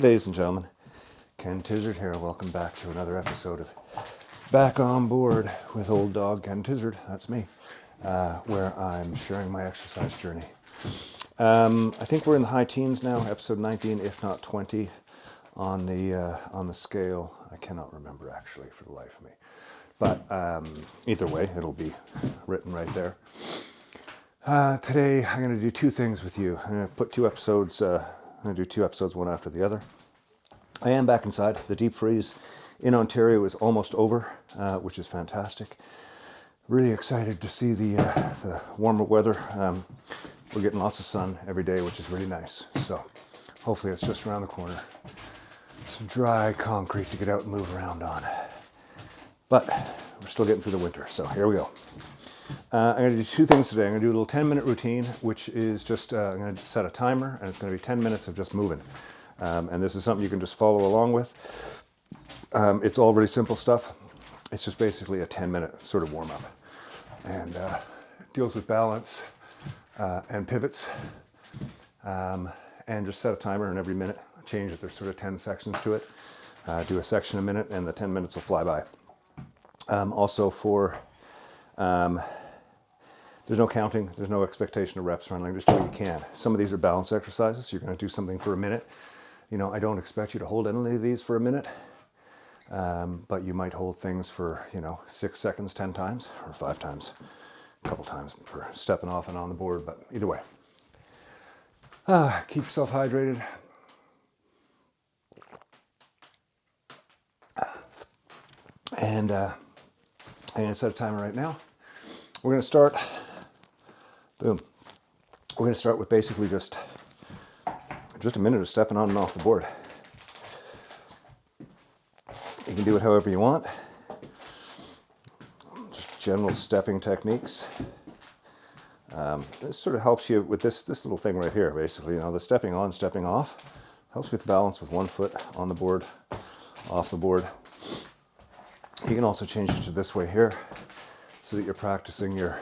ladies and gentlemen, Ken Tizzard here. Welcome back to another episode of Back on Board with Old Dog Ken Tizzard. That's me, where I'm sharing my exercise journey. I think we're in the high teens now, episode 19, if not 20, on the scale. I cannot remember actually for the life of me, but either way, it'll be written right there. Today, I'm going to do two things with you. I'm going to put two episodes. I'm going to do two episodes, one after the other. I am back inside. The deep freeze in Ontario is almost over, which is fantastic. Really excited to see the warmer weather. We're getting lots of sun every day, which is really nice. So hopefully it's just around the corner. Some dry concrete to get out and move around on. But we're still getting through the winter, so here we go. I'm going to do two things today. I'm going to do a little 10-minute routine, which is just, I'm going to set a timer, and it's going to be 10 minutes of just moving. And this is something you can just follow along with. It's all really simple stuff. It's just basically a 10-minute sort of warm-up. And it deals with balance and pivots. And just set a timer, and every minute change it. There's sort of 10 sections to it. Do a section a minute, and the 10 minutes will fly by. Also for... there's no counting, there's no expectation of reps or anything, just do what you can. Some of these are balance exercises. You're going to do something for a minute. You know, I don't expect you to hold any of these for a minute, but you might hold things for, 6 seconds, 10 times, or 5 times, a couple times for stepping off and on the board, but either way. Keep yourself hydrated. And I'm going to set a timer right now. We're going to start, boom. We're going to start with basically just a minute of stepping on and off the board. You can do it however you want. Just general stepping techniques. This sort of helps you with this little thing right here, basically. The stepping on, stepping off. Helps with balance with one foot on the board, off the board. You can also change it to this way here, so that you're practicing your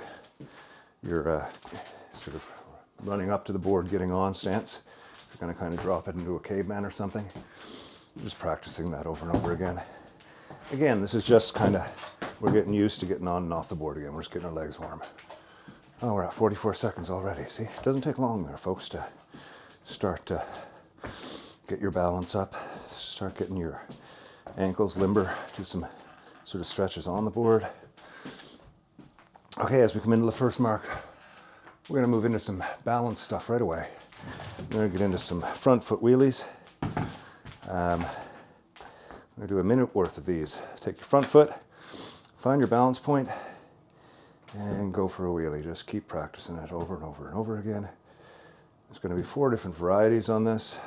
sort of running up to the board, getting on stance. If you're going to kind of drop it into a caveman or something, just practicing that over and over again. Again, this is just kind of, we're getting used to getting on and off the board again. We're just getting our legs warm. Oh, we're at 44 seconds already. See, it doesn't take long there, folks, to start to get your balance up, start getting your ankles limber, do some sort of stretches on the board. Okay, as we come into the first mark, we're going to move into some balance stuff right away. We're going to get into some front foot wheelies. I'm going to do a minute worth of these. Take your front foot, find your balance point, and go for a wheelie. Just keep practicing it over and over and over again. There's going to be 4 different varieties on this.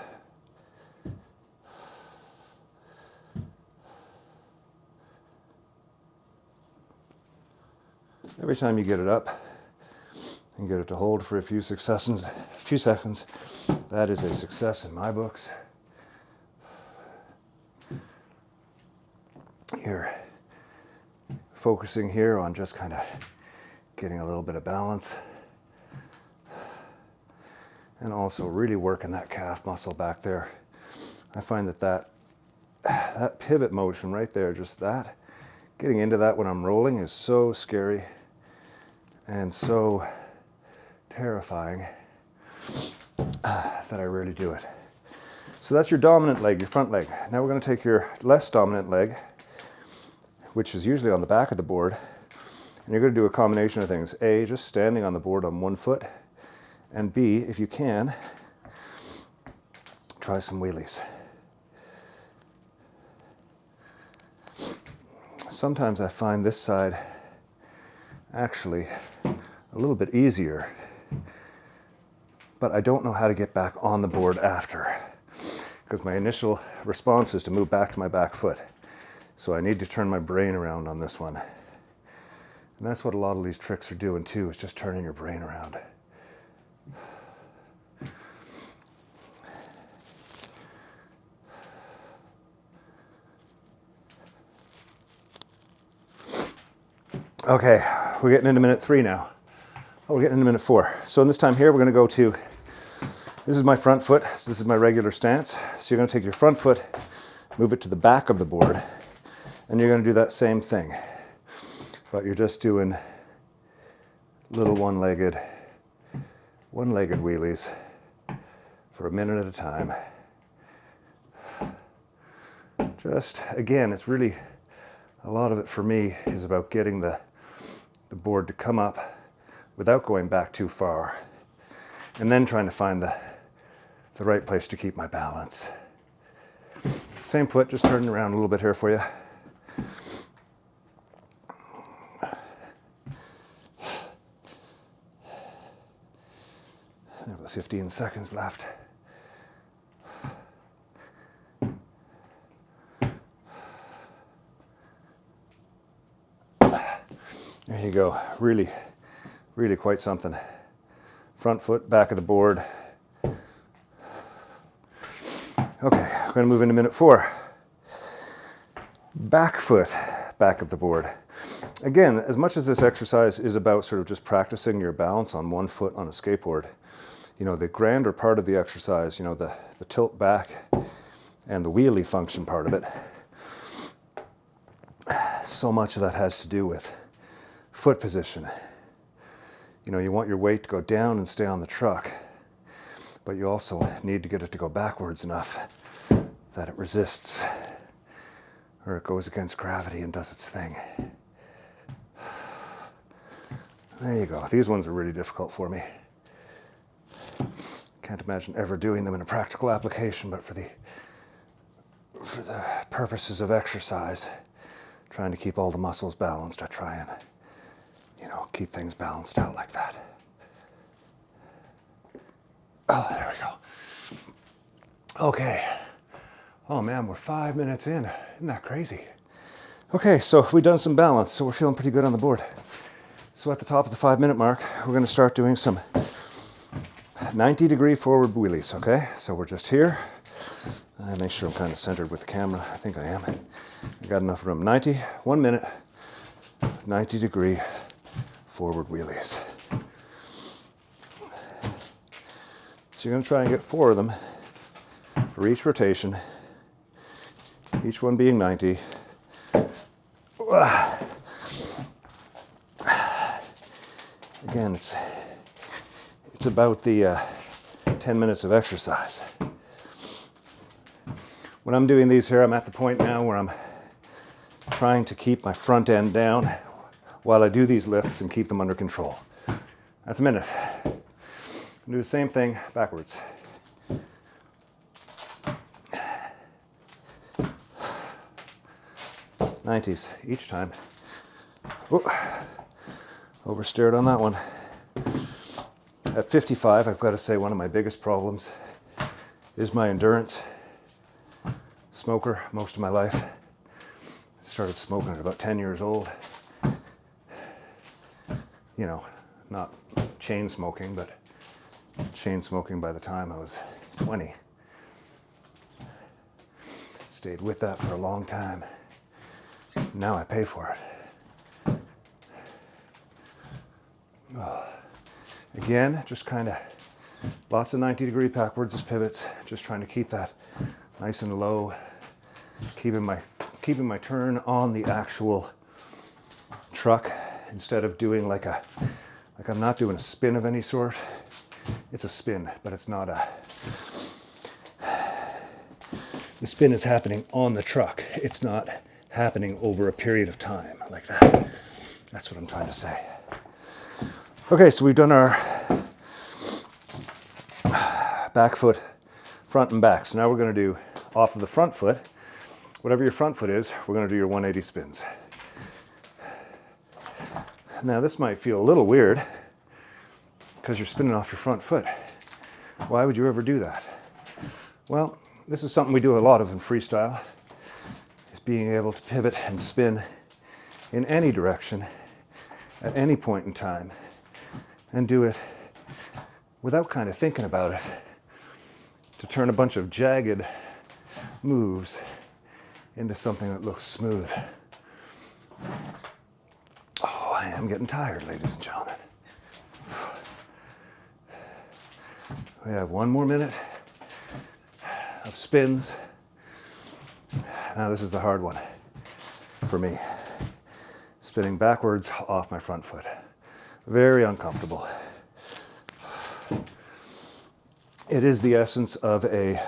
Every time you get it up and get it to hold for a few seconds, that is a success in my books. You're focusing here on just kind of getting a little bit of balance and also really working that calf muscle back there. I find that pivot motion right there, just that, getting into that when I'm rolling is so scary and so terrifying that I rarely do it. So that's your dominant leg, your front leg. Now we're going to take your less dominant leg, which is usually on the back of the board, and you're going to do a combination of things. A, just standing on the board on one foot, and B, if you can, try some wheelies. Sometimes I find this side actually a little bit easier, but I don't know how to get back on the board after, because my initial response is to move back to my back foot. So I need to turn my brain around on this one. And that's what a lot of these tricks are doing too, is just turning your brain around. Okay, we're getting into minute 3 now. Oh, we're getting into minute 4. So in this time here, we're going to go to This is my front foot. This is my regular stance. So you're going to take your front foot, move it to the back of the board, and you're going to do that same thing. But you're just doing little one-legged wheelies for a minute at a time. Just, again, it's really, a lot of it for me is about getting the board to come up without going back too far, and then trying to find the right place to keep my balance. Same foot, just turning around a little bit here for you. I have about 15 seconds left. There you go. Really, really quite something. Front foot, back of the board. Okay, I'm going to move into minute 4. Back foot, back of the board. Again, as much as this exercise is about sort of just practicing your balance on one foot on a skateboard, you know, the grander part of the exercise, you know, the tilt back and the wheelie function part of it, so much of that has to do with foot position. You know, you want your weight to go down and stay on the truck, but you also need to get it to go backwards enough that it resists, or it goes against gravity and does its thing. There you go. These ones are really difficult for me. Can't imagine ever doing them in a practical application, but for the purposes of exercise, trying to keep all the muscles balanced, I try and, you know, keep things balanced out like that. Oh, there we go. Okay. Oh man, we're 5 minutes in. Isn't that crazy? Okay, so we've done some balance, so we're feeling pretty good on the board. So at the top of the 5-minute mark, we're going to start doing some 90-degree forward wheelies, okay? So we're just here. I make sure I'm kind of centered with the camera. I think I am. I got enough room. 1 minute, 90-degree forward wheelies. So you're going to try and get 4 of them for each rotation, each one being 90. Again, it's about the 10 minutes of exercise. When I'm doing these here, I'm at the point now where I'm trying to keep my front end down while I do these lifts and keep them under control. That's a minute. Do the same thing backwards. '90s each time. Whoa. Oversteered on that one. At 55, I've got to say one of my biggest problems is my endurance. Smoker most of my life. Started smoking at about 10 years old. You know, not chain smoking, but chain smoking by the time I was 20. Stayed with that for a long time. Now I pay for it. Oh. Again, just kind of lots of 90-degree backwards as pivots, just trying to keep that nice and low, keeping my turn on the actual truck instead of doing like I'm not doing a spin of any sort. It's a spin, but it's not the spin is happening on the truck. It's not happening over a period of time like that. That's what I'm trying to say. Okay, so we've done our back foot, front and back. So now we're going to do off of the front foot, whatever your front foot is, we're going to do your 180 spins. Now this might feel a little weird because you're spinning off your front foot. Why would you ever do that? Well, this is something we do a lot of in freestyle, is being able to pivot and spin in any direction at any point in time and do it without kind of thinking about it, to turn a bunch of jagged moves into something that looks smooth. Oh, I am getting tired, ladies and gentlemen. We have 1 more minute of spins. Now this is the hard one for me. Spinning backwards off my front foot. Very uncomfortable. It is the essence of a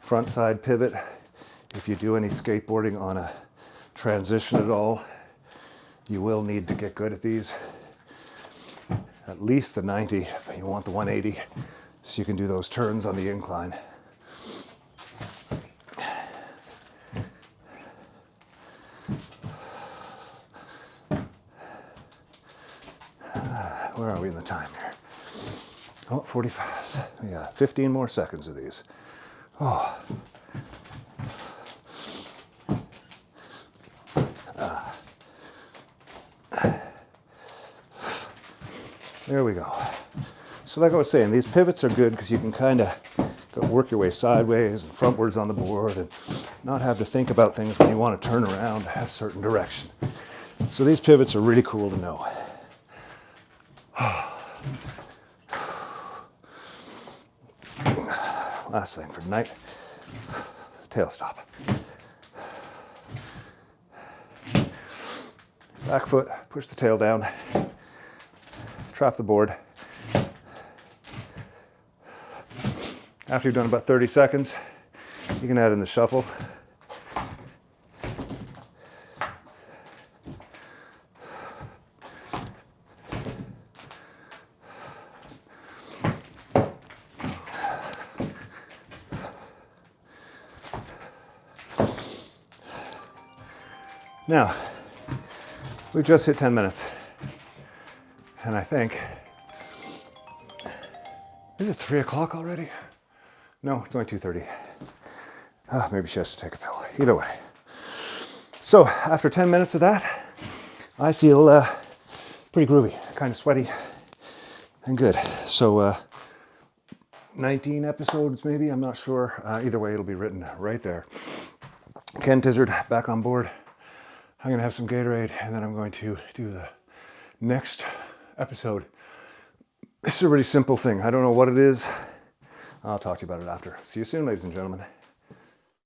front side pivot. If you do any skateboarding on a transition at all, you will need to get good at these. At least the 90, but you want the 180 so you can do those turns on the incline. Where are we in the time here? Oh, 45. Yeah, 15 more seconds of these. Oh. There we go. So like I was saying, these pivots are good because you can kind of work your way sideways and frontwards on the board and not have to think about things when you want to turn around a certain direction. So these pivots are really cool to know. Last thing for tonight, tail stop. Back foot, push the tail down, trap the board. After you've done about 30 seconds, you can add in the shuffle. Now, we've just hit 10 minutes, and I think, is it 3 o'clock already? No, it's only 2:30. Maybe she has to take a pill. Either way. So, after 10 minutes of that, I feel pretty groovy, kind of sweaty, and good. So, 19 episodes maybe, I'm not sure. Either way, it'll be written right there. Ken Tizzard, back on board. I'm going to have some Gatorade, and then I'm going to do the next episode. This is a really simple thing. I don't know what it is. I'll talk to you about it after. See you soon, ladies and gentlemen.